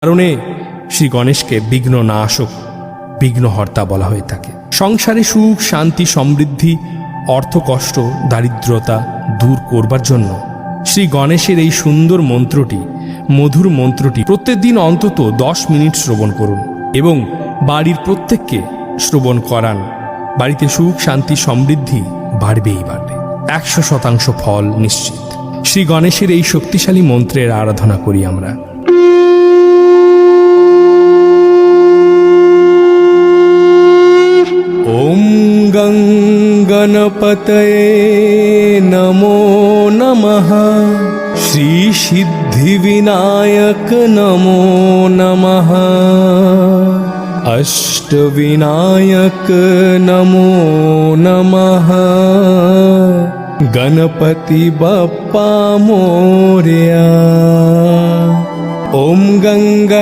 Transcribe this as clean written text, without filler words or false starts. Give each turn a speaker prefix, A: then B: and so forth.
A: কারণে শ্রী গণেশকে বিঘ্ন নাশক, বিঘ্নহর্তা বলা হয়ে থাকে। সংসারে সুখ, শান্তি, সমৃদ্ধি, অর্থকষ্ট, দারিদ্রতা দূর করবার জন্য শ্রী গণেশের এই সুন্দর মন্ত্রটি, মধুর মন্ত্রটি প্রত্যেকদিন অন্তত 10 মিনিট শ্রবণ করুন এবং বাড়ির প্রত্যেককে শ্রবণ করান। বাড়িতে সুখ, শান্তি, সমৃদ্ধি বাড়বেই বাড়বে। 100% ফল নিশ্চিত। শ্রী গণেশের এই শক্তিশালী মন্ত্রের আরাধনা করি আমরা। ওম গং গণপতয়ে নমো নমঃ। শ্রী সিদ্ধি বিনায়ক নমো নমঃ। অষ্টবিনায়ক নমো নমঃ। গণপতি বাপ্পা মোরয়া। ওম গঙ্গা